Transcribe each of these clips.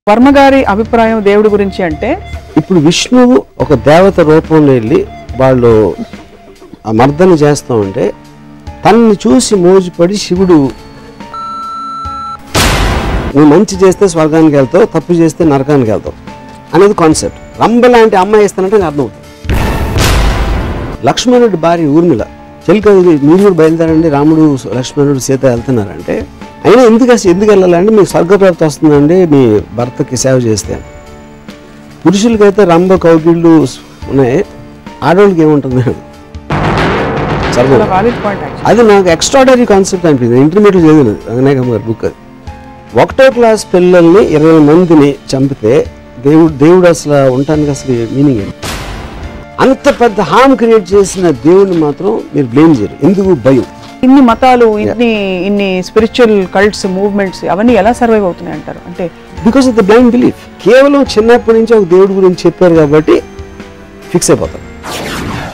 వర్మగారి అభిప్రాయం దేవుడి గురించి అంటే ఇప్పుడు విష్ణువు ఒక దేవత రూపంలో వెళ్ళి వాళ్ళు ఆ మర్దన చేస్తూ ఉంటే తనని చూసి మోజుపడి శివుడు నువ్వు మంచి చేస్తే స్వర్గానికి వెళ్తావు, తప్పు చేస్తే నరకానికి వెళ్తావు అనేది కాన్సెప్ట్. రంభ లాంటి అమ్మాయి ఇస్తానంటే నాకు అర్థమవుతుంది. లక్ష్మణుడి భార్య ఊర్మిళ చెలిక మీరు కూడా బయలుదేరండి, రాముడు లక్ష్మణుడు సీత వెళ్తున్నారంటే అయినా ఎందుకు వెళ్ళాలంటే మీకు స్వర్గప్రాప్తి వస్తుందండి మీ భర్తకి సేవ చేస్తే. పురుషులకైతే రంభ కౌగిళ్ళు ఉన్నాయి, ఆడవాళ్ళకి ఏముంటుంది అది నాకు ఎక్స్ట్రాడనరీ కాన్సెప్ట్ అనిపించింది. ఇంటర్మీడియట్ చదివినది రంగనాయకమ్మ గారి బుక్. అది 1వ క్లాస్ పిల్లల్ని 20 మందిని చంపితే దేవుడు అసలు ఉండటానికి అసలు మీనింగ్ ఏంటి? అంత పెద్ద హామ్ క్రియేట్ చేసిన దేవుడిని మాత్రం మీరు బ్లేమ్ చేయరు. ఎందుకు? భయం. ఇన్ని మతాలు, ఇన్ని స్పిరిచువల్ కల్ట్స్, మూవ్మెంట్స్ అవన్నీ ఎలా సర్వైవ్ అవుతున్నాయి అంటారు? అంటే because of the blind belief. కేవలం చిన్నప్పటి నుంచి ఒక దేవుడి గురించి చెప్పారు కాబట్టి ఫిక్స్ అయిపోతారు.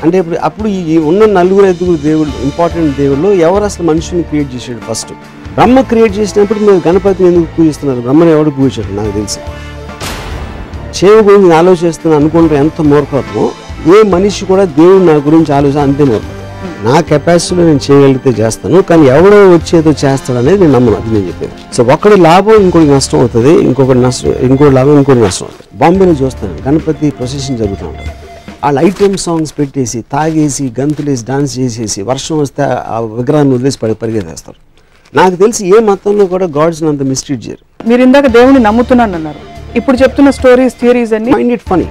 అంటే అప్పుడు ఈ ఉన్న 4-5 దేవుళ్ళు, ఇంపార్టెంట్ దేవుళ్ళు ఎవరు అసలు మనుషుని క్రియేట్ చేసాడు? ఫస్ట్ బ్రహ్మ క్రియేట్ చేసినప్పుడు మీరు గణపతిని ఎందుకు పూజిస్తున్నారు? బ్రహ్మను ఎవడు పూజించాడు? నాకు తెలిసి చేవు గురించి ఆలోచిస్తున్నాను అనుకుంటే ఎంత మూర్ఖత్వమో ఏ మనిషి కూడా దేవుడు నా గురించి ఆలోచన అంతే మూర్ఖం. నా కెపాసిటీలో నేను చేయగలిగితే చేస్తాను, కానీ ఎవడో వచ్చేదో చేస్తాడు అనేది నేను నమ్మను. అది నేను చెప్పేది. సో ఒకటి లాభం ఇంకోటి నష్టం అవుతుంది, ఇంకోటి లాభం ఇంకోటి నష్టం అవుతుంది. బాంబేలో చూస్తాను గణపతి ప్రొసెషన్ జరుగుతూ ఉంటుంది. వాళ్ళు ఐటెమ్ సాంగ్స్ పెట్టేసి తాగేసి గంతులేసి డాన్స్ చేసేసి వర్షం వస్తే ఆ విగ్రహాన్ని వదిలేసి పరిగెత్తేస్తారు. నాకు తెలిసి ఏ మతంలో కూడా గాడ్స్ని అంత మిస్ట్రీట్ చేయరు. మీరు ఇందాక దేవుడిని నమ్ముతున్నాను అన్నారు, ఇప్పుడు చెప్తున్న స్టోరీస్, థియరీస్ అన్ని ఫైండ్ ఇట్ ఫనీ.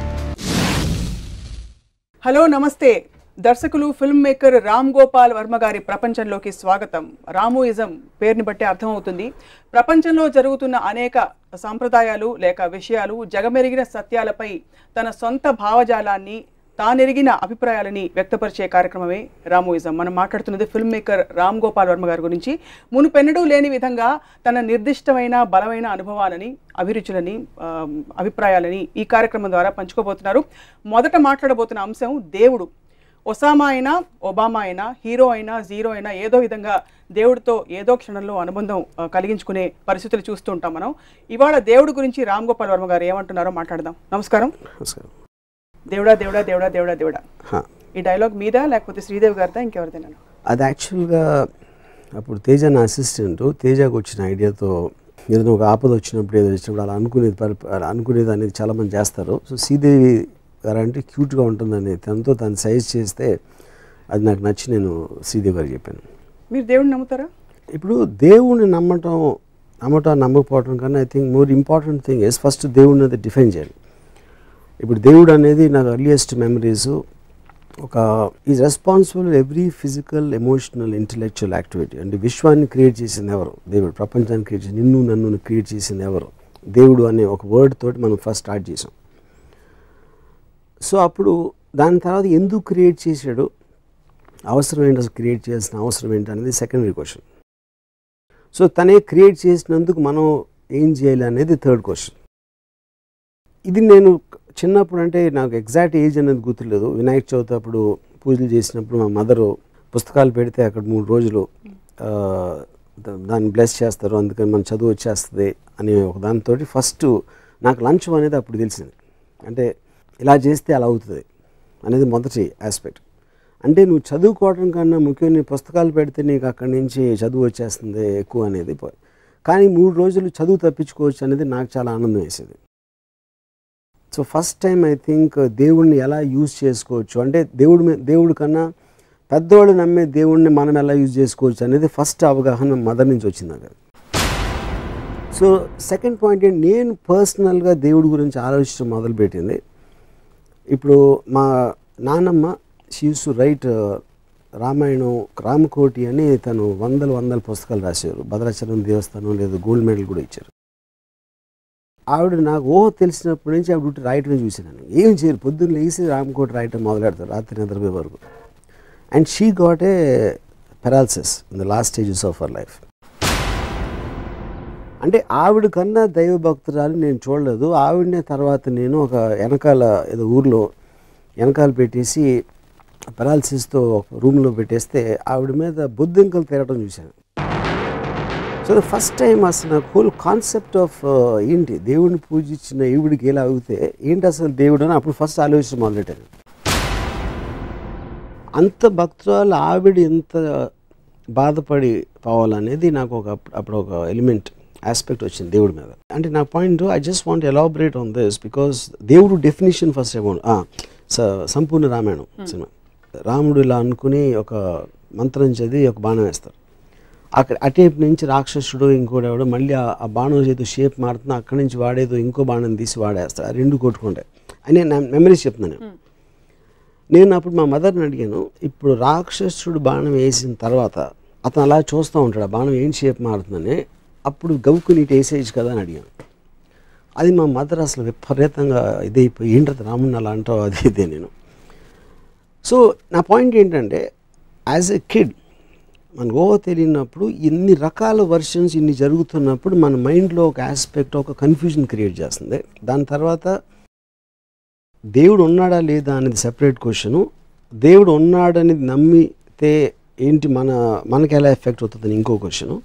హలో, నమస్తే. దర్శకులు, ఫిల్మ్ మేకర్ రామ్ గోపాల్ వర్మ గారి ప్రపంచంలోకి స్వాగతం. రామోయిజం పేరుని బట్టి అర్థమవుతుంది. ప్రపంచంలో జరుగుతున్న అనేక సాంప్రదాయాలు లేక విషయాలు, జగమెరిగిన సత్యాలపై తన సొంత భావజాలాన్ని, తానెరిగిన అభిప్రాయాలని వ్యక్తపరిచే కార్యక్రమమే రామోయిజం. మనం మాట్లాడుతున్నది ఫిల్మ్ మేకర్ రామ్ గోపాల్ వర్మ గారి గురించి. మునుపెన్నడూ లేని విధంగా తన నిర్దిష్టమైన బలమైన అనుభవాలని, అభిరుచులని, అభిప్రాయాలని ఈ కార్యక్రమం ద్వారా పంచుకోబోతున్నారు. మొదట మాట్లాడబోతున్న అంశం దేవుడు. ఒసామా అయినా, ఒబామా అయినా, హీరో అయినా, జీరో అయినా ఏదో విధంగా దేవుడితో ఏదో క్షణంలో అనుబంధం కలిగించుకునే పరిస్థితులు చూస్తూ ఉంటాం మనం. ఇవాళ దేవుడి గురించి రామ్ గోపాల్ వర్మ గారు ఏమంటున్నారో మాట్లాడదాం. నమస్కారం. దేవుడా దేవుడా దేవుడా దేవుడా దేవుడా, ఈ డైలాగ్ మీద లేకపోతే శ్రీదేవి గారిదా ఇంకెవరిదైనా? అది యాక్చువల్గా అప్పుడు తేజ నా అసిస్టెంట్, తేజకు వచ్చిన ఐడియాతో ఏదైనా ఒక ఆపద వచ్చినప్పుడు ఏదో వచ్చినప్పుడు అలా అనుకునేది అనేది చాలామంది చేస్తారు. సో శ్రీదేవి గారు అంటే క్యూట్గా ఉంటుందని తనతో తను సైజ్ చేస్తే అది నాకు నచ్చి నేను శ్రీదేవి గారికి చెప్పాను. మీరు దేవుడిని నమ్ముతారా? ఇప్పుడు దేవుడిని నమ్మకపోవడం కన్నా I think more important thing is first దేవుడిని అది డిఫైన్ చేయాలి. ఇప్పుడు దేవుడు అనేది నాకు earliest memories is responsible every physical, emotional, intellectual activity. అంటే విశ్వాన్ని క్రియేట్ చేసింది ఎవరు? దేవుడు. ప్రపంచాన్ని క్రియేట్ చేసి నన్ను క్రియేట్ చేసింది ఎవరు? దేవుడు అనే ఒక వర్డ్ తోటి మనం ఫస్ట్ స్టార్ట్ చేసాం. సో అప్పుడు దాని తర్వాత ఎందుకు క్రియేట్ చేశాడు, అవసరం ఏంటి, అసలు క్రియేట్ చేయాల్సిన అవసరం ఏంటి అనేది సెకండరీ క్వశ్చన్. సో తనే క్రియేట్ చేసినందుకు మనం ఏం చేయాలి అనేది థర్డ్ క్వశ్చన్. ఇది నేను చిన్నప్పుడు, అంటే నాకు ఎగ్జాక్ట్ ఏజ్ అనేది గుర్తులేదు, వినాయక చవితి అప్పుడు పూజలు చేసినప్పుడు మా మదరు పుస్తకాలు పెడితే అక్కడ 3 రోజులు దాన్ని బ్లెస్ చేస్తారు, అందుకని మన చదువు వచ్చేస్తుంది అనే ఒక దానితో ఫస్ట్ నాకు లంచ్ అనేది అప్పుడు తెలిసింది. అంటే ఇలా చేస్తే అలా అవుతుంది అనేది మొదటి ఆస్పెక్ట్. అంటే నువ్వు చదువుకోవడం కన్నా ముఖ్యంగా పుస్తకాలు పెడితే నీకు అక్కడి నుంచి చదువు వచ్చేస్తుంది ఎక్కువ అనేది. కానీ 3 రోజులు చదువు తప్పించుకోవచ్చు అనేది నాకు చాలా ఆనందం వేసేది. So first time I think దేవుడిని ఎలా యూజ్ చేసుకోవచ్చు, అంటే దేవుడి కన్నా పెద్దవాళ్ళు నమ్మే దేవుడిని మనం ఎలా యూజ్ చేసుకోవచ్చు అనేది ఫస్ట్ అవగాహన మదర్ నుంచి వచ్చింది నాకు. సో సెకండ్ పాయింట్ ఏంటి, నేను పర్సనల్గా దేవుడి గురించి ఆలోచించడం మొదలుపెట్టింది. ఇప్పుడు మా నాన్నమ్మ she use to right Ramayanam, Ramakoti అని తను వందల పుస్తకాలు రాశారు. భద్రాచలం దేవస్థానం లేదా గోల్డ్ మెడల్ కూడా ఇచ్చారు. ఆవిడ నాకు తెలిసినప్పటి నుంచి ఆవిడ రాయటమే చూసాను. ఏం చేయరు, పొద్దున్న లేసి రామకోటి రాయటం మొదలెడతారు రాత్రి నిద్రపోయే వరకు. And she got a paralysis in the last stages of her life. అంటే ఆవిడ కన్నా దైవభక్తురాలు నేను చూడలేదు. ఆవిడనే తర్వాత నేను ఒక వెనకాల ఏదో ఊర్లో వెనకాల పెట్టేసి పెరాలసిస్తో రూమ్లో పెట్టేస్తే ఆవిడ మీద బొద్దింకలు తిరగడం చూశాను. సో ద ఫస్ట్ టైం అసలు నాకు హోల్ కాన్సెప్ట్ ఆఫ్ ఏంటి దేవుడిని పూజించిన ఈవిడికి ఎలా అవుతే ఏంటి అసలు దేవుడు అని అప్పుడు ఫస్ట్ ఆలోచించడం మొదలెట్టాను. అంత భక్తురాలు ఆవిడ ఎంత బాధపడి పోవాలనేది నాకు అప్పుడు ఒక ఎలిమెంట్ ఆస్పెక్ట్ వచ్చింది దేవుడి మీద. అంటే నా point I just want elaborate on this because దేవుడు డెఫినేషన్ ఫస్ట్ సంపూర్ణ రామాయణం సినిమా. రాముడు ఇలా అనుకుని ఒక మంత్రం చదివి ఒక బాణం వేస్తారు. అక్కడ అటేపు నుంచి రాక్షసుడు ఇంకోడెవడో మళ్ళీ ఆ బాణం చేతి షేప్ మారుతుంది, అక్కడి నుంచి వాడేదో ఇంకో బాణం తీసి వాడేస్తాడు. ఆ రెండు కొట్టుకుంటాయి అని నా మెమరీస్ చెప్తున్నాను. నేను అప్పుడు మా మదర్ని అడిగాను, ఇప్పుడు రాక్షసుడు బాణం వేసిన తర్వాత అతను అలా చూస్తూ ఉంటాడు, ఆ బాణం ఏం షేప్ మారుతుందని, అప్పుడు గవ్వుకుని ఇటు వేసేయచ్చు కదా అని అడిగాను. అది మా మదర్ అసలు విపరీతంగా ఇదైపోయి ఏంటది రాముడిని అలా అంటావు అది ఇదే. నేను సో నా పాయింట్ ఏంటంటే యాజ్ ఎ కిడ్ మన ఊహ తెలియనప్పుడు ఇన్ని రకాల వర్షన్స్ ఇన్ని జరుగుతున్నప్పుడు మన మైండ్లో ఒక ఆస్పెక్ట్ ఒక కన్ఫ్యూజన్ క్రియేట్ చేస్తుంది. దాని తర్వాత దేవుడు ఉన్నాడా లేదా అనేది సెపరేట్ క్వశ్చను, దేవుడు ఉన్నాడనేది నమ్మితే ఏంటి మనకి ఎలా ఎఫెక్ట్ అవుతుందని ఇంకో క్వశ్చను,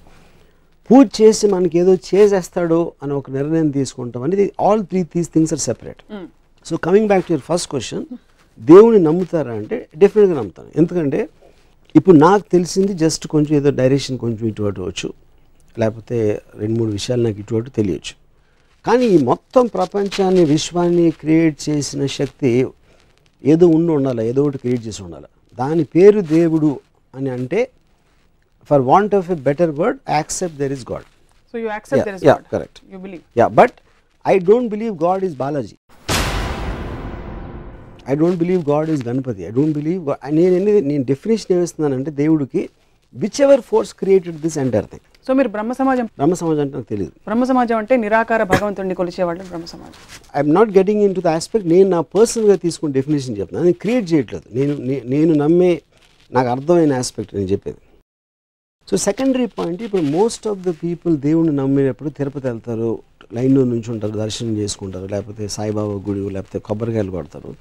పూజ చేసి మనకి ఏదో చేసేస్తాడో అని ఒక నిర్ణయం తీసుకుంటాం అనేది all these things are separate. So coming back to your first question, దేవుడిని నమ్ముతారా అంటే డెఫినెట్గా నమ్ముతాను. ఎందుకంటే ఇప్పుడు నాకు తెలిసింది జస్ట్ కొంచెం ఏదో డైరెక్షన్ కొంచెం ఇటు అటు వచ్చు, లేకపోతే 2-3 విషయాలు నాకు ఇటు అటు తెలియచ్చు. కానీ ఈ మొత్తం ప్రపంచాన్ని విశ్వాన్ని క్రియేట్ చేసిన శక్తి ఏదో ఉండాలి, ఏదో ఒకటి క్రియేట్ చేసి ఉండాలి. దాని పేరు దేవుడు అని అంటే for want of a better word accept there is God. So you accept there is God. Correct. You believe. But I don't believe God is Balaji. I don't believe God is Ganapati. I don't believe నేను definition ఏమిస్తున్నానంటే దేవుడికి whichever force created this entire thing. So మీరు బ్రహ్మ సమాజం అంటే నాకు తెలియదు. బ్రహ్మ సమాజం అంటే నిరాకార భగవంతుడిని కొలిచేవాళ్ళు బ్రహ్మ సమాజం. I'm not getting in to the aspect. నేను నా పర్సనల్గా తీసుకుని డెఫినేషన్ చెప్తున్నాను, నేను క్రియేట్ చేయట్లేదు. నేను నమ్మే నాకు అర్థమైన ఆస్పెక్ట్ నేను చెప్పేది. సో సెకండరీ పాయింట్, ఇప్పుడు మోస్ట్ ఆఫ్ ద పీపుల్ దేవుడిని నమ్మేటప్పుడు తిరుపతి వెళ్తారు, లైన్లో నుంచి ఉంటారు, దర్శనం చేసుకుంటారు, లేకపోతే సాయిబాబా గుడి, లేకపోతే కొబ్బరికాయలు కొడతారు.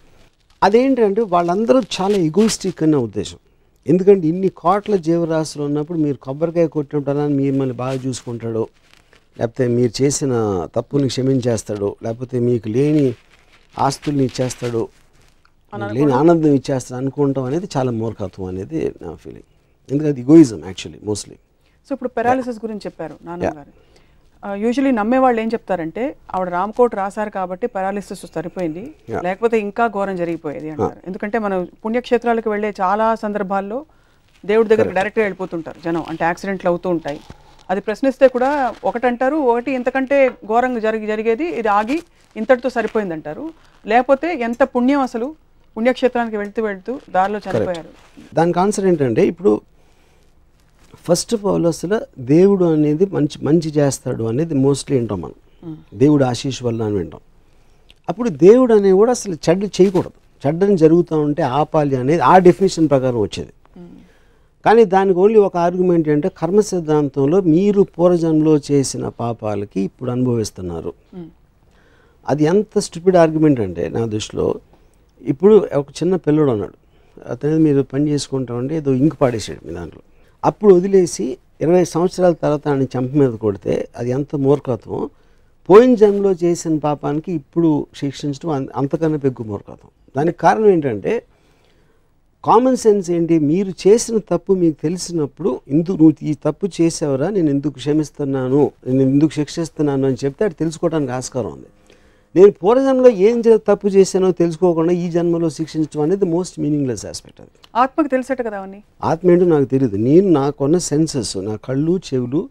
అదేంటంటే వాళ్ళందరూ చాలా ఎగోయిస్టిక్ అనే ఉద్దేశం. ఎందుకంటే ఇన్ని కోట్ల జీవరాశులు ఉన్నప్పుడు మీరు కొబ్బరికాయ కొట్టినప్పుడు మిమ్మల్ని బాగా చూసుకుంటాడు, లేకపోతే మీరు చేసిన తప్పుని క్షమించేస్తాడు, లేకపోతే మీకు లేని ఆస్తుల్ని ఇచ్చేస్తాడు, లేని ఆనందం ఇచ్చేస్తాడు అనుకుంటాం అనేది చాలా మూర్ఖత్వం అనేది నా ఫీలింగ్. ఎందుకంటే ఇగోయిజం యాక్చువల్లీ మోస్ట్లీ. సో ఇప్పుడు పెరాలిసిస్ గురించి చెప్పారు నాన్నగారు. యూజువలీ నమ్మేవాళ్ళు ఏం చెప్తారంటే ఆవిడ రామ్కోట్ రాశారు కాబట్టి పెరాలిసిస్ సరిపోయింది, లేకపోతే ఇంకా ఘోరం జరిగిపోయేది అంటారు. ఎందుకంటే మనం పుణ్యక్షేత్రాలకు వెళ్ళే చాలా సందర్భాల్లో దేవుడి దగ్గరికి డైరెక్ట్గా వెళ్ళిపోతుంటారు జనం, అంటే యాక్సిడెంట్లు అవుతూ ఉంటాయి. అది ప్రశ్నిస్తే కూడా ఒకటంటారు, ఒకటి ఇంతకంటే ఘోరంగా జరిగేది, ఇది ఆగి ఇంతటితో సరిపోయింది అంటారు. లేకపోతే ఎంత పుణ్యం అసలు, పుణ్యక్షేత్రానికి వెళ్తూ దారిలో చనిపోయారు. దానికి ఆన్సర్ ఏంటంటే ఇప్పుడు ఫస్ట్ ఆఫ్ ఆల్ అసలు దేవుడు అనేది మంచి చేస్తాడు అనేది మోస్ట్లీ వింటాం మనం, దేవుడు ఆశీష్ వల్ల అని వింటాం. అప్పుడు దేవుడు అనేది కూడా అసలు చెడ్డ చేయకూడదు, చెడ్డని జరుగుతూ ఉంటే ఆపాలి అనేది ఆ డెఫినేషన్ ప్రకారం వచ్చేది. కానీ దానికి ఓన్లీ ఒక ఆర్గ్యుమెంట్ ఏంటంటే కర్మ సిద్ధాంతంలో మీరు పూర్వజన్మలో చేసిన పాపాలకి ఇప్పుడు అనుభవిస్తున్నారు. అది ఎంత స్టూపిడ్ ఆర్గ్యుమెంట్ అంటే నా దృష్టిలో, ఇప్పుడు ఒక చిన్న పిల్లడు అన్నాడు, అతను మీరు పని చేసుకుంటామంటే ఏదో ఇంకు పాడేసాడు మీ దాంట్లో, అప్పుడు వదిలేసి 20 సంవత్సరాల తర్వాత ఆయన చెంప మీద కొడితే అది ఎంత మూర్ఖత్వం. పోయిన జన్మలో చేసిన పాపానికి ఇప్పుడు శిక్షించడం అంతకన్నా పెగ్గు మూర్ఖత్వం. దానికి కారణం ఏంటంటే కామన్ సెన్స్ ఏంటి, మీరు చేసిన తప్పు మీకు తెలిసినప్పుడు నువ్వు ఈ తప్పు చేసావురా, నేను ఎందుకు క్షమిస్తున్నాను, నేను ఎందుకు శిక్షిస్తున్నాను అని చెప్తే అది తెలుసుకోవడానికి ఆస్కారం ఉంది. నేను పూర్వజన్మలో ఏం తప్పు చేశానో తెలుసుకోకుండా ఈ జన్మలో శిక్షించడం అనేది మోస్ట్ మీనింగ్లెస్ ఆస్పెక్ట్. అది ఆత్మకి తెలిసేట కదా, ఆత్మ ఏంటో నాకు తెలియదు. నేను నాకున్న సెన్సెస్, నా కళ్ళు చెవులు,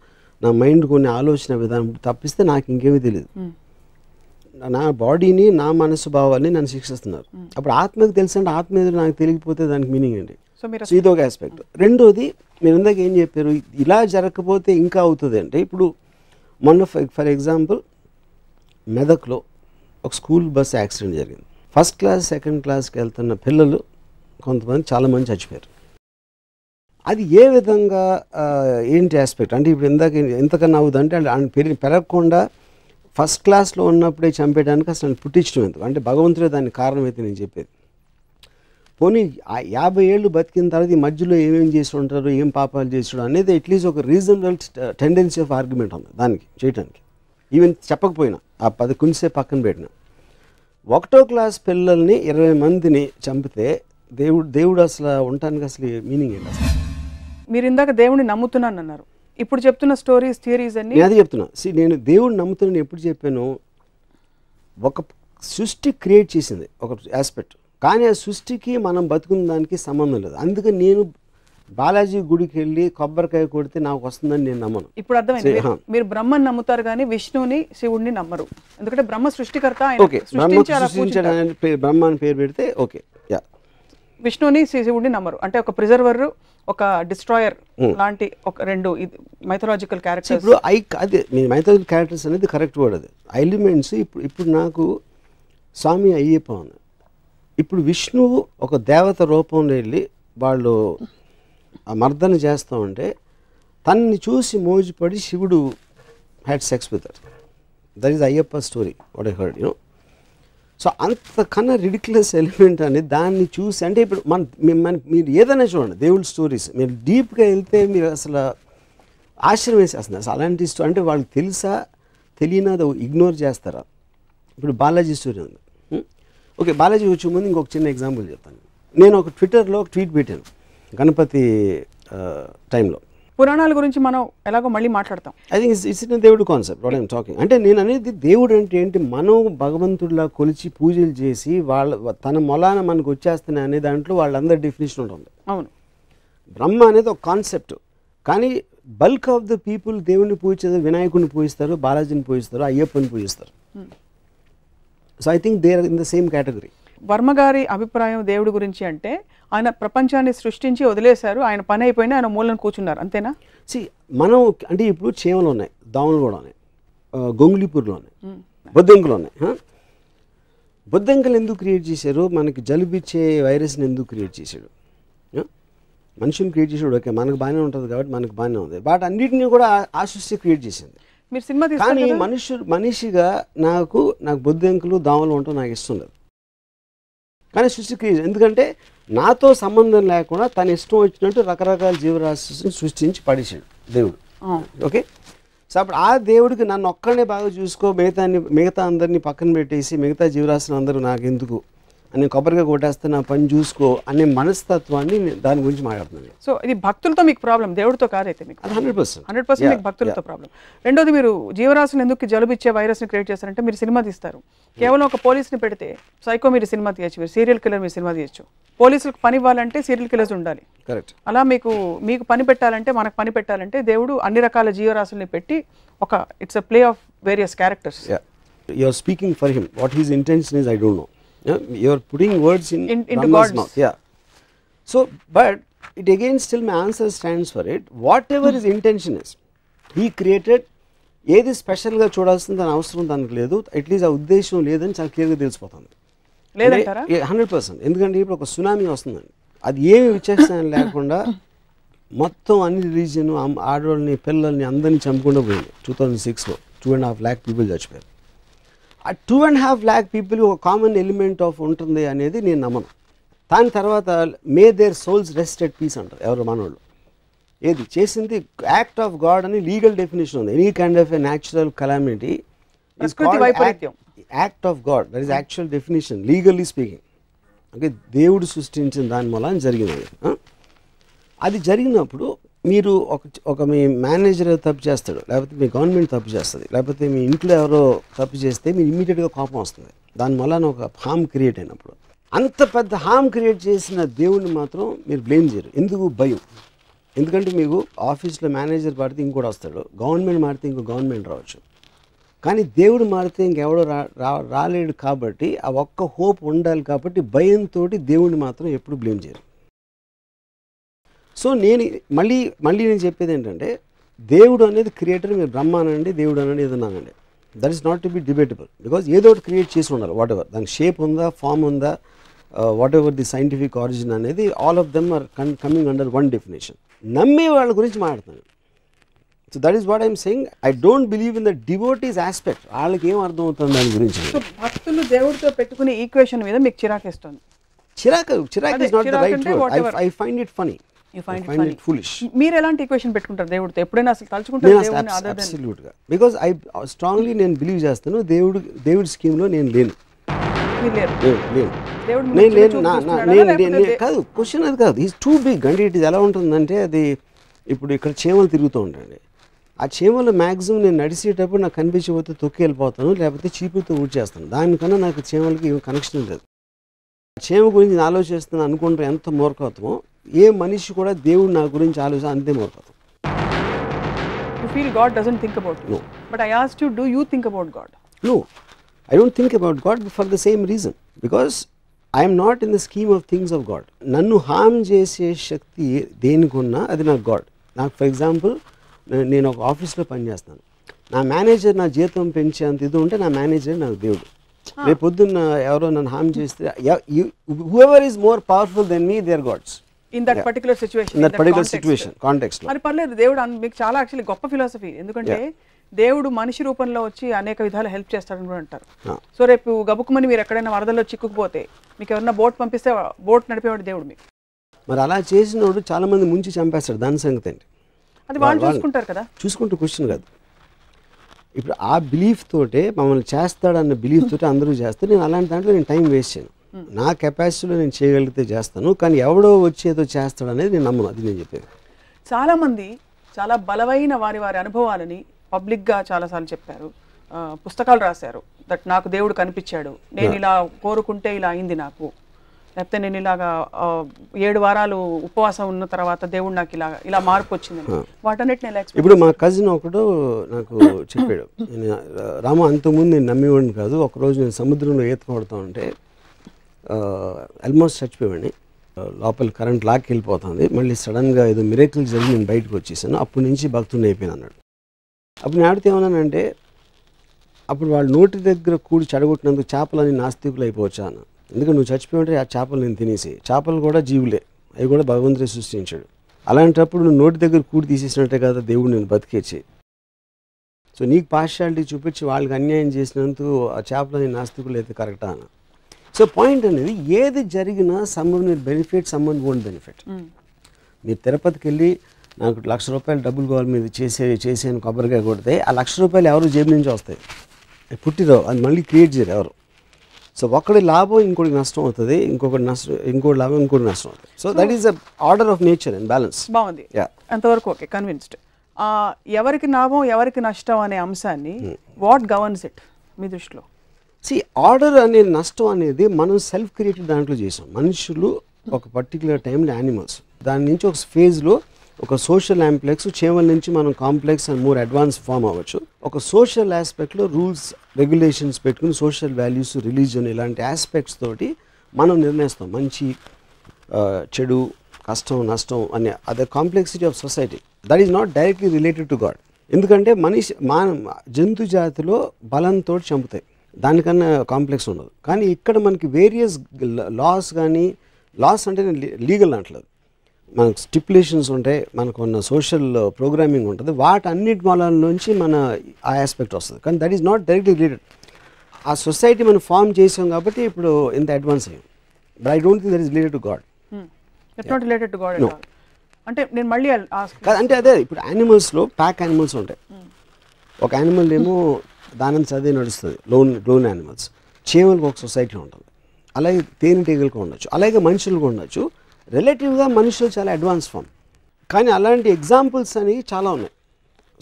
నా మైండ్ కొన్ని ఆలోచన విధానం తప్పిస్తే నాకు ఇంకేమీ తెలియదు. నా బాడీని నా మనసు భావాన్ని నన్ను శిక్షిస్తున్నారు. అప్పుడు ఆత్మకి తెలుసు అంటే ఆత్మ ఏదో నాకు తెలియకపోతే దానికి మీనింగ్ ఏంటి? సో ఇదొక ఆస్పెక్ట్. రెండోది మీరు ఇందాక ఏం చెప్పారు, ఇలా జరగకపోతే ఇంకా అవుతుంది అంటే, ఇప్పుడు మొన్న ఫర్ ఎగ్జాంపుల్ మెదక్లో ఒక స్కూల్ బస్ యాక్సిడెంట్ జరిగింది. ఫస్ట్ క్లాస్ సెకండ్ క్లాస్కి వెళ్తున్న పిల్లలు కొంతమంది చాలామంది చచ్చిపోయారు. అది ఏ విధంగా ఏంటి ఆస్పెక్ట్ అంటే, ఇప్పుడు ఎంతకన్నా అవుతుందంటే పెరగకుండా ఫస్ట్ క్లాస్లో ఉన్నప్పుడే చంపేయడానికి అసలు పుట్టించడం ఎందుకు అంటే భగవంతుడే దానికి కారణం అయితే నేను చెప్పేది. పోనీ 50 ఏళ్ళు బతికిన తర్వాత ఈ మధ్యలో ఏమేమి చేసి ఉంటారు, ఏం పాపాలు చేసాడు అనేది అట్లీస్ట్ ఒక రీజనబుల్ టెండెన్సీ ఆఫ్ ఆర్గ్యుమెంట్ ఉంది దానికి చేయటానికి. ఈవెన్ చెప్పకపోయినా ఆ 10 కొంచెంసేపు పక్కన పెట్టిన 1వ క్లాస్ పిల్లల్ని 20 మందిని చంపితే దేవుడు అసలు ఉండటానికి అసలు మీనింగ్ ఏంటి అసలు? మీరు ఇందాక దేవుడిని నమ్ముతున్నాను అన్నారు, ఇప్పుడు చెప్తున్న స్టోరీస్ థియరీస్ అన్ని నేను అదే చెప్తున్నా. నేను దేవుడిని నమ్ముతున్నాను ఎప్పుడు చెప్పాను, ఒక సృష్టి క్రియేట్ చేసింది ఒక ఆస్పెక్ట్, కానీ ఆ సృష్టికి మనం బతుకున్న దానికి సంబంధం లేదు. అందుకని నేను బాలాజీ గుడికి వెళ్ళి కొబ్బరికాయ కొడితే నాకు వస్తుందని నేను నమ్మను. ఇప్పుడు అర్థమైంది, మీరు బ్రహ్మని నమ్ముతారు కానీ విష్ణువుని శివుడిని నమ్మరు, ఎందుకంటే బ్రహ్మ సృష్టికర్త. ఓకే, బ్రహ్మ అని పేరు పెడితే ఓకే. యా, విష్ణువుని శివుడిని నమ్మరు, అంటే ఒక ప్రిజర్వర్, ఒక డిస్ట్రాయర్ లాంటి ఒక 2 మైథలాజికల్ క్యారెక్టర్స్. ఇప్పుడు అదే మీ మైథలాజికల్ క్యారెక్టర్స్ అనేది కరెక్ట్ వర్డ్, అది ఎలిమెంట్స్. ఇప్పుడు నాకు స్వామి అయ్యప్ప ఉంది, ఇప్పుడు విష్ణువు ఒక దేవత రూపంలో వెళ్ళి వాళ్ళు ఆ మర్దన చేస్తూ ఉంటే తనని చూసి మోజుపడి శివుడు had sex with that is Ayyappa story what I heard you know. So అంతకన్నా రిడిక్యులస్ ఎలిమెంట్ అని దాన్ని చూసి, అంటే ఇప్పుడు మీరు ఏదైనా చూడండి దేవుళ్ళ స్టోరీస్, మీరు డీప్గా వెళ్తే మీరు అసలు ఆశ్చర్యం వేసేస్తుంది అసలు అలాంటి స్టోరీ. అంటే వాళ్ళకి తెలుసా తెలియనా అది ఇగ్నోర్ చేస్తారా? ఇప్పుడు బాలాజీ స్టోరీ ఉంది. ఓకే, బాలాజీ వచ్చే ముందు ఇంకొక చిన్న ఎగ్జాంపుల్ చెప్తాను. నేను ఒక ట్విట్టర్లో ఒక ట్వీట్ పెట్టాను గణపతి టైంలో. పురాణాల గురించి మనం ఎలాగో మళ్ళీ మాట్లాడతాం. ఐ థింక్ ఇట్స్ ఇన్ దేవుడు కాన్సెప్ట్ వాట్ ఐమ్ టాకింగ్. అంటే నేను అనేది దేవుడు అంటే ఏంటి, మనం భగవంతుడిలా కొలిచి పూజలు చేసి తన మొలాన మనకు వచ్చేస్తున్నాయి అనే దాంట్లో వాళ్ళందరి డెఫినేషన్ ఉంటుంది. అవును, బ్రహ్మ అనేది ఒక కాన్సెప్ట్, కానీ బల్క్ ఆఫ్ ద పీపుల్ దేవుడిని పూజించేది వినాయకుడిని పూజిస్తారు, బాలాజీని పూజిస్తారు, అయ్యప్పని పూజిస్తారు. So I think they are in the same category. Varma గారి అభిప్రాయం దేవుడి గురించి అంటే ఆయన ప్రపంచాన్ని సృష్టించి వదిలేశారు, ఆయన పని అయిపోయినా ఆయన మూలను కూర్చున్నారు, అంతేనా? మనం అంటే ఇప్పుడు చేమలు ఉన్నాయి, దోమలు కూడా ఉన్నాయి, గొంగుళిపూర్లు ఉన్నాయి, బొద్దింకలు ఉన్నాయి. బొద్దింకలు ఎందుకు క్రియేట్ చేశారు? మనకి జలుబిచ్చే వైరస్ని ఎందుకు క్రియేట్ చేశాడు? మనుషుని క్రియేట్ చేసాడు, ఓకే మనకు బాగానే ఉంటుంది కాబట్టి మనకు బాగానే ఉంది, బట్ అన్నిటినీ కూడా ఆ సృష్టి క్రియేట్ చేసింది. మీరు సినిమా కానీ మనిషిగా నాకు బొద్దింకలు దోమలు ఉండటం నాకు ఇష్టం లేదు, కానీ సృష్టి క్రియేట్, ఎందుకంటే నాతో సంబంధం లేకుండా తన ఇష్టం వచ్చినట్టు రకరకాల జీవరాశిని సృష్టించి పడేసాడు దేవుడు. ఓకే, సో అప్పుడు ఆ దేవుడికి నన్ను ఒక్కడనే బాగా చూసుకో, మిగతా అందరినీ పక్కన పెట్టేసి మిగతా జీవరాశులు అందరూ నాకు ఎందుకు అని కొబ్బరిగా కొట్టేస్తే నా పని చూసుకో అనే మనస్తత్వాన్ని దాని గురించి మాట్లాడుతున్నాను. సో ఇది భక్తులతో మీకు ప్రాబ్లం, దేవుడితో కాదైతే మీకు 100% మీకు భక్తులతో ప్రాబ్లం. రెండోది, మీరు జీవరాశులు ఎందుకు జలుబు ఇచ్చే వైరస్ని క్రియేట్ చేస్తారంటే మీరు సినిమా తీస్తారు, కేవలం ఒక పోలీస్ని పెడితే సైకో మీరు సినిమా తీయచ్చు, మీరు సీరియల్ కిల్లర్ మీరు సినిమా తీయచ్చు. పోలీసులకు పని ఇవ్వాలంటే సీరియల్ కిల్లర్స్ ఉండాలి, కరెక్ట్. అలా మీకు పని పెట్టాలంటే, మనకు పని పెట్టాలంటే దేవుడు అన్ని రకాల జీవరాశుల్ని పెట్టి ఒక it's a play of various characters. You are speaking for him, what his intention is I don't know. You are putting words into God's mouth. Yeah. So, but it again still my answer stands for it. Whatever his intention is, he created. ఏది స్పెషల్గా చూడాల్సింది దాని అవసరం దానికి లేదు, at least ఆ ఉద్దేశం లేదని చాలా క్లియర్గా తెలిసిపోతుంది. లేదంటారా? 100%. ఎందుకంటే ఇప్పుడు ఒక సునామీ వస్తుందండి, అది ఏమి విచక్షణ లేకుండా మొత్తం అన్ని రిలీజియన్ ఆడవాళ్ళని పిల్లల్ని అందరినీ చంపకుండా పోయింది. 2006లో 2.5 lakh పీపుల్ చచ్చిపోయారు. ఆ 2.5 lakh పీపుల్ ఒక కామన్ ఎలిమెంట్ ఆఫ్ ఉంటుంది అనేది నేను నమ్మను. దాని తర్వాత may their souls rest at peace అంటారు ఎవరు మనోళ్ళు. ఏది చేసింది యాక్ట్ ఆఫ్ గాడ్ అని లీగల్ డెఫినేషన్ ఉంది. Any kind of a natural calamity is called act of God, that is actual definition legally speaking. Okay, దేవుడు సృష్టించిన దాని వల్ల జరిగినది. అది జరిగినప్పుడు మీరు ఒక మీ మేనేజర్ తప్పు చేస్తాడు, లేకపోతే మీ గవర్నమెంట్ తప్పు చేస్తుంది, లేకపోతే మీ ఇంట్లో ఎవరో తప్పు చేస్తే మీరు ఇమీడియట్గా కోపం వస్తుంది. దానివల్ల ఒక హామ్ క్రియేట్ అయినప్పుడు అంత పెద్ద హామ్ క్రియేట్ చేసిన దేవుడిని మాత్రం మీరు బ్లేమ్ చేయరు. ఎందుకు? భయం. ఎందుకంటే మీకు ఆఫీస్లో మేనేజర్ మారితే ఇంకోటి వస్తాడు, గవర్నమెంట్ మారితే ఇంకో గవర్నమెంట్ రావచ్చు, కానీ దేవుడు మారితే ఇంకెవడో రాలేడు. కాబట్టి ఆ ఒక్క హోప్ ఉండాలి, కాబట్టి భయంతో దేవుడిని మాత్రం ఎప్పుడు బ్లేమ్ చేయరు. సో నేను మళ్ళీ నేను చెప్పేది ఏంటంటే, దేవుడు అనేది క్రియేటర్, మీరు బ్రహ్మ అనండి, దేవుడు అనండి, ఏదన్నానండి, that is not to be debatable. Because ఏదో ఒకటి క్రియేట్ చేసి ఉండాలి, వాట్ ఎవర్ దానికి షేప్ ఉందా, ఫామ్ ఉందా, whatever the scientific origin అనేది, all of them are coming under one definition. నమ్మే వాళ్ళ గురించి మాట్లాడుతున్నాను. So that is what I'm saying. I don't believe in the devotees aspect. వాళ్ళకి ఏం అర్థం అవుతుంది దాని గురించి. సో భక్తులు దేవుడితో పెట్టుకునే ఈక్వేషన్ మీద మీకు చిరాకేస్తుంది? చిరాకు అదే, ఇస్ నాట్ ద చిరాకు రైట్ అంటే word. whatever. I find it funny. You find I it find funny. it foolish. మీరు ఎలాంటి ఈక్వేషన్ పెట్టుకుంటారు దేవుడితో? ఎప్పుడైనా అసలు తలుచుకుంటారు నేను దేవుడిని అదర్ దెన్? అబ్సల్యూట్గా, బికాజ్ ఐ స్ట్రాంగ్లీ నేను బిలీవ్ చేస్తాను దేవుడి స్కీమ్లో నేను లేను. మీరు లేరు. లేను దేవుడు నేను మిమ్మల్ని లేను చూపు చూస్తున్నాడా? నేను లేకపోతే కాదు, క్వశ్చన్ అది కాదు. Is too big. అంటే ఇది ఎలా ఉంటుందంటే, అది ఇప్పుడు ఇక్కడ చీమలు తిరుగుతూ ఉంటాయండి. ఆ చీమలు మ్యాక్సిమం నేను నడిచేటప్పుడు నాకు కనిపించకపోతే తొక్కి వెళ్ళిపోతాను, లేకపోతే చీపుతో ఊడ్చేస్తాను. దానికన్నా నాకు చీమలకి ఏం కనెక్షన్ లేదు. చీమ గురించి నేను ఆలోచిస్తున్నాను అనుకుంటే ఎంత మూర్ఖత్వమో, ఏ మనిషి కూడా దేవుడు నా గురించి ఆలోచన అంతే మూర్ఖత్వం. you feel God doesn't think about you. No. But I asked you, do you think about God? No, I don't think about God for the same reason. Because I am not in the scheme of things of God. నన్ను హామ్ చేసే శక్తి దేనికున్నా అది నాకు God. నాకు for example, నేను ఒక ఆఫీస్లో పనిచేస్తాను. నా మేనేజర్ నా జీతం పెంచేంత ఇది ఉంటే నా మేనేజర్ నాకు దేవుడు. రేపు పొద్దున్న ఎవరో నన్ను హామ్ చేస్తే, whoever is more powerful than me, they are gods. In that particular situation, In that particular situation, context లో. మరి పర్లేదు, దేవుడు మీకు చాలా యాక్చువల్లీ గొప్ప ఫిలాసఫీ. ఎందుకంటే దేవుడు మనిషి రూపంలో వచ్చి అనేక విధాలు హెల్ప్ చేస్తాడని కూడా అంటారు. సో రేపు గబుక్కుమని మీరు ఎక్కడైనా వరదల్లో చిక్కుకుపోతే మీకు ఎవరైనా బోట్ పంపిస్తే బోట్ నడిపేవాడు దేవుడు మీకు. మరి అలా చేసినోడు చాలా మంది ముంచి చంపేస్తాడు. దాని సంగతి ఏంటి? అది వాళ్ళు చూసుకుంటారు కదా. చూసుకుంటూ క్వశ్చన్ కాదు. ఇప్పుడు ఆ బిలీఫ్ తోటే మమ్మల్ని చేస్తాడన్న బిలీఫ్ తోటే అందరూ చేస్తారు. నేను అలాంటి దాంట్లో నేను టైం వేస్ట్ చేయను. నా కెపాసిటీలో నేను చేయగలిగితే చేస్తాను, కానీ ఎవడో వచ్చేదో చేస్తాడు అనేది నేను నమ్మను. అది నేను చెప్పేది. చాలామంది చాలా బలమైన వారి అనుభవాలని పబ్లిక్గా చాలాసార్లు చెప్పారు, పుస్తకాలు రాశారు. దట్ నాకు దేవుడు కనిపించాడు, నేను ఇలా కోరుకుంటే ఇలా అయింది నాకు, లేకపోతే నేను ఇలాగా 7 వారాలు ఉపవాసం ఉన్న తర్వాత దేవుడు నాకు ఇలా మార్పు వచ్చింది. వాటన్నిటిని ఎలా ఎక్స్ప్లెయిన్? ఇప్పుడు మా కజిన్ ఒకడు నాకు చెప్పాడు, రామ అంతకుముందు నేను నమ్మేవాడిని కాదు, ఒకరోజు నేను సముద్రంలో ఈత కొడుతూ ఉంటే ఆల్మోస్ట్ చచ్చిపోయాడిని, లోపల కరెంట్ లాక్కి వెళ్ళిపోతుంది, మళ్ళీ సడన్గా ఏదో మిరేకిల్ జరిగి నేను బయటకు వచ్చేసాను, అప్పటి నుంచి భక్తుడిని అయిపోయాను అన్నాడు. అప్పుడు నేను ఆడితే ఏమన్నానంటే, అప్పుడు వాళ్ళు నోటి దగ్గర కూడి చెడగొట్టినందుకు చేపలని నాస్తికులు అయిపోవచ్చా అన్న. ఎందుకంటే నువ్వు చచ్చిపోయింటే ఆ చేపలు నేను తినేసి, చేపలు కూడా జీవులే, అవి కూడా భగవంతుడే సృష్టించాడు. అలాంటప్పుడు నువ్వు నోటి దగ్గర కూడి తీసేసినట్టే కదా దేవుడు నేను బతికేసి. సో నీకు పార్షియాలిటీ చూపించి వాళ్ళకి అన్యాయం చేసినందుకు ఆ చేపలని నాస్తికులు అయితే కరెక్టా అన్న. సో పాయింట్ అనేది, ఏది జరిగినా someone will benefit, someone won't benefit. మీరు తిరుపతికి వెళ్ళి నాకు ₹1,00,000 డబ్బులు కావాలి మీరు చేసేని కొబ్బరికాయ కొడితే ఆ ₹1,00,000 ఎవరు జేబు నుంచి వస్తాయి, పుట్టిరావు, అది మళ్ళీ క్రియేట్ చేయరు ఎవరు. సో ఒకటి లాభం ఇంకోటి నష్టం అవుతుంది, ఇంకోటి లాభం ఇంకోటి నష్టం అవుతుంది. So that is the order of nature and balance. బాగుంది, అంతవరకు ఓకే, కన్విన్స్డ్. ఎవరికి లాభం ఎవరికి నష్టం అనే అంశాన్ని వాట్ గవర్న్స్ ఇట్ మీ దృష్టిలో? ఆర్డర్ అనే నష్టం అనేది మనం సెల్ఫ్ క్రియేటెడ్ దాంట్లో చేసాం. మనుషులు ఒక పర్టికులర్ టైంలో యానిమల్స్, దాని నుంచి ఒక ఫేజ్లో ఒక సోషల్ ఆంప్లెక్స్, చీమల నుంచి మనం complex and more advance form అవ్వచ్చు. ఒక సోషల్ ఆస్పెక్ట్లో రూల్స్ రెగ్యులేషన్స్ పెట్టుకుని సోషల్ వాల్యూస్, రిలీజన్ ఇలాంటి ఆస్పెక్ట్స్ తోటి మనం నిర్ణయిస్తాం మంచి చెడు, కష్టం నష్టం అనే అదే complexity of society. That is not directly related to God. ఎందుకంటే జంతు జాతిలో బలంతో చంపుతాయి, దానికన్నా కాంప్లెక్స్ ఉండదు. కానీ ఇక్కడ మనకి వేరియస్ లాస్, కానీ లాస్ అంటే లీగల్ అంటలేదు, మనకు స్టిపులేషన్స్ ఉంటాయి, మనకు ఉన్న సోషల్ ప్రోగ్రామింగ్ ఉంటుంది, వాటన్నిటి మూలాల నుంచి మన ఆ ఆస్పెక్ట్ వస్తుంది. కానీ that is not directly related. ఆ సొసైటీ మనం ఫామ్ చేసాం కాబట్టి ఇప్పుడు ఇంత అడ్వాన్స్ అయ్యాం. But I don't think that is related to God. It's not related to God at all. అంటే నేను మళ్ళీ అంటే అదే, ఇప్పుడు యానిమల్స్లో ప్యాక్ యానిమల్స్ ఉంటాయి. ఒక యానిమల్ ఏమో దానం చదివి నడుస్తుంది, లోన్ యానిమల్స్. చీమలకు ఒక సొసైటీ ఉంటుంది, అలాగే తేనెటీగలకు ఉండొచ్చు, అలాగే మనుషులకు ఉండొచ్చు. రిలేటివ్గా మనుషులు చాలా అడ్వాన్స్ ఫామ్. కానీ అలాంటి ఎగ్జాంపుల్స్ అనేవి చాలా ఉన్నాయి,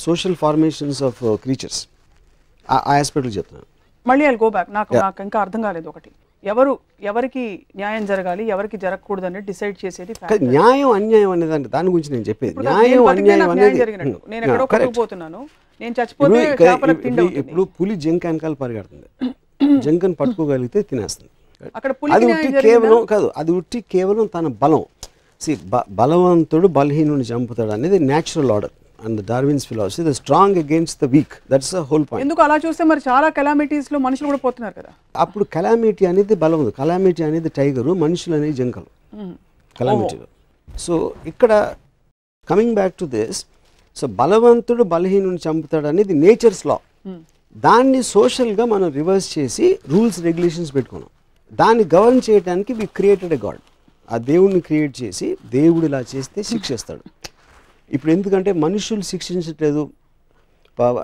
సోషల్ ఫార్మేషన్స్ ఆఫ్ క్రీచర్స్. ఆ ఆస్పెక్ట్లు చెప్తున్నాను. మళ్ళీ ఐల్ గో బ్యాక్. నాకు ఇంకా అర్థం కాలేదు ఒకటి, ఎవరికి న్యాయం జరగాలి ఎవరికి జరగకూడదు అనేది డిసైడ్ చేసేది న్యాయం అన్యాయం అనేది. దాని గురించి నేను చెప్పేది న్యాయం అన్యాయం అనేది. నేను ఎక్కడో కొట్టుకుపోతున్నాను, నేను చచ్చిపోతే చేపలకు తిండి అవుతుంది. ఇప్పుడు పులి జింక వెనకాల పరిగెడుతుంది, జింకను పట్టుకోగలిగితే తినేస్తుంది. అది ఉట్టి కేవలం కాదు, అది ఉట్టి కేవలం తన బలం. బలవంతుడు బలహీనుని చంపుతాడు అనేది natural order and Darwin's philosophy, the strong against the week. That's the whole point. ఎందుకు అలా చూస్తే మరి చాలా కెలామిటీస్ లో మనుషులు కూడా పోతున్నారు కదా. అప్పుడు కెలామిటీ అనేది బలం, కెలామిటీ అనేది టైగరు, మనుషులు అనేది జింకలు కెలామిటీలో. సో ఇక్కడ coming back to this, so బలవంతుడు బలహీనుని చంపుతాడు అనేది నేచర్స్ లా. దాన్ని సోషల్గా మనం రివర్స్ చేసి రూల్స్ రెగ్యులేషన్స్ పెట్టుకున్నాం. దాన్ని గవర్న్ చేయడానికి వి క్రియేటెడ్ ఎ గాడ్. ఆ దేవుడిని క్రియేట్ చేసి దేవుడు ఇలా చేస్తే శిక్షిస్తాడు. ఇప్పుడు ఎందుకంటే మనుషులు శిక్షించట్లేదు,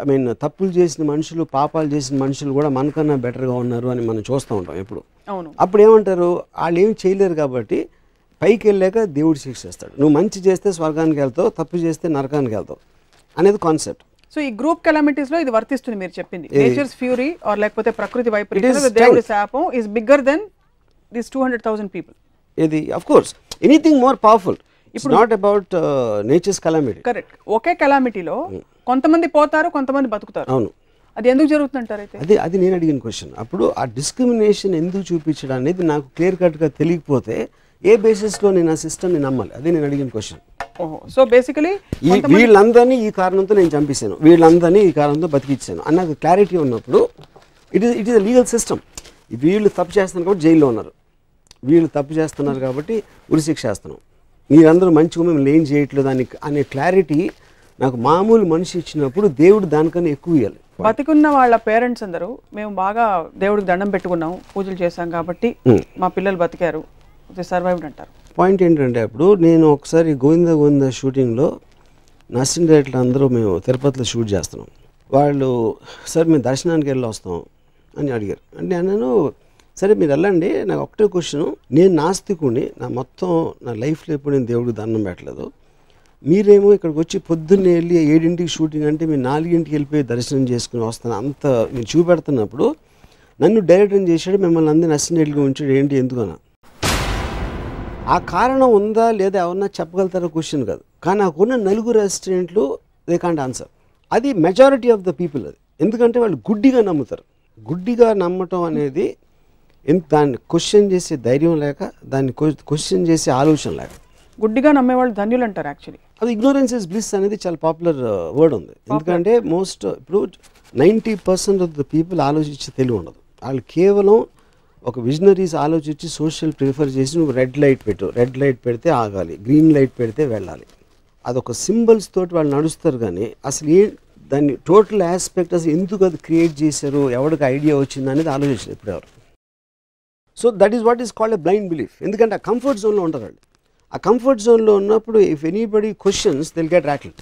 ఐ మీన్ తప్పులు చేసిన మనుషులు, పాపాలు చేసిన మనుషులు కూడా మనకన్నా బెటర్గా ఉన్నారు అని మనం చూస్తూ ఉంటాం ఎప్పుడు. అప్పుడు ఏమంటారు, వాళ్ళు ఏమి చేయలేరు కాబట్టి పైకి వెళ్ళాక దేవుడు శిక్షిస్తాడు. నువ్వు మంచి చేస్తే స్వర్గానికి వెళ్తావు, తప్పు చేస్తే నరకానికి వెళ్తావు అనేది కాన్సెప్ట్. సో ఈ గ్రూప్ కెలామిటీస్ లో ఇది వర్తిస్తుంది మీరు చెప్పింది. నేచర్స్ ఫ్యూరీ ఆర్ లేకపోతే ప్రకృతి వైపరీత్యం, దేవుడి శాపం is bigger than this 200,000 people. ఇది of course anything more powerful. It's not about nature's calamity. Correct. ఒకే కెలామిటీలో కొంతమంది పోతారు, కొంతమంది బతుకుతారు. అవును. అది ఎందుకు జరుగుతుందంటారు అయితే? అది నేను అడిగిన క్వశ్చన్. అప్పుడు ఆ డిస్క్రిమినేషన్ ఎందుకు చూపించడం అనేది నాకు క్లియర్ కట్గా తెలియకపోతే ఏ బేసిస్లో నేను ఆ సిస్టమ్ని నమ్మాలి? అదే నేను అడిగిన క్వశ్చన్. సో బేసికలీ వీళ్ళందరినీ ఈ కారణంతో నేను చంపేశాను, వీళ్ళందరినీ ఈ కారణంతో బతికిచ్చాను అన్నది క్లారిటీ ఉన్నప్పుడు it is a legal system. వీళ్ళు తప్పు చేస్తున్నారు కాబట్టి జైల్లో ఉన్నారు, వీళ్ళు తప్పు చేస్తున్నారు కాబట్టి ఉరిశిక్ష వేస్తున్నాం, మీరందరూ మంచిగా మేము ఏం చేయట్లేదు అనే క్లారిటీ నాకు మామూలు మనిషి ఇచ్చినప్పుడు దేవుడు దానికన్నా ఎక్కువ ఇవ్వాలి. బతికున్న వాళ్ళ పేరెంట్స్ అందరూ మేము బాగా దేవుడికి దండం పెట్టుకున్నాం, పూజలు చేశాం కాబట్టి మా పిల్లలు బతికారు, సర్వైవ్డ్ అంటారు. పాయింట్ ఏంటంటే, అప్పుడు నేను ఒకసారి గోవింద షూటింగ్లో నర్సింగ్ డైరెక్టర్ అందరూ మేము తిరుపతిలో షూట్ చేస్తున్నాం. వాళ్ళు సార్ మేము దర్శనానికి వెళ్ళి వస్తాం అని అడిగారు. అంటే నేను సరే మీరు వెళ్ళండి, నాకు ఒకటే క్వశ్చన్, నేను నాస్తికుని, నా లైఫ్లో ఎప్పుడు నేను దేవుడికి దండం పెట్టలేదు, మీరేమో ఇక్కడికి వచ్చి పొద్దున్నే వెళ్ళి 7ంటికి షూటింగ్ అంటే మీరు 4ంటికి వెళ్ళిపోయి దర్శనం చేసుకుని వస్తాను అంత నేను చూపెడుతున్నప్పుడు నన్ను డైరెక్టర్ చేశాడు, మిమ్మల్ని అందరినీ నర్సింగ్ డైరెక్టర్గా ఉంచాడు, ఏంటి ఎందుకన్నా? ఆ కారణం ఉందా లేదా ఎవరన్నా చెప్పగలుగుతారో క్వశ్చన్ కాదు. కానీ నాకున్న 4 అసిస్టెంట్లు దే కాంట్ ఆన్సర్. అది మెజారిటీ ఆఫ్ ద పీపుల్. అది ఎందుకంటే వాళ్ళు గుడ్డిగా నమ్ముతారు. గుడ్డిగా నమ్మటం అనేది దాన్ని క్వశ్చన్ చేసే ధైర్యం లేక, దాన్ని క్వశ్చన్ చేసే ఆలోచన లేక. గుడ్డిగా నమ్మేవాళ్ళు ధన్యులు అంటారు. యాక్చువల్లీ అది ఇగ్నోరెన్స్ ఇస్ బ్లిస్ అనేది చాలా పాపులర్ వర్డ్ ఉంది. ఎందుకంటే ఇప్పుడు 90% ఆఫ్ ద పీపుల్ ఆలోచించే తెలివి ఉండదు. వాళ్ళు కేవలం ఒక విజనరీస్ ఆలోచించి సోషల్ ప్రిఫర్ చేసి నువ్వు రెడ్ లైట్ పెట్టు, రెడ్ లైట్ పెడితే ఆగాలి, గ్రీన్ లైట్ పెడితే వెళ్ళాలి, అదొక సింబల్స్ తోటి వాళ్ళు నడుస్తారు. కానీ అసలు దాన్ని టోటల్ ఆస్పెక్ట్ అసలు ఎందుకు అది క్రియేట్ చేశారు, ఎవరికి ఐడియా వచ్చింది అనేది ఆలోచించారు ఇప్పుడు ఎవరు. So that is what is called a blind belief. ఎందుకంటే ఆ కంఫర్ట్ జోన్లో ఉంటారు వాళ్ళు. ఆ కంఫర్ట్ జోన్లో ఉన్నప్పుడు if anybody questions they'll get రాటిల్డ్.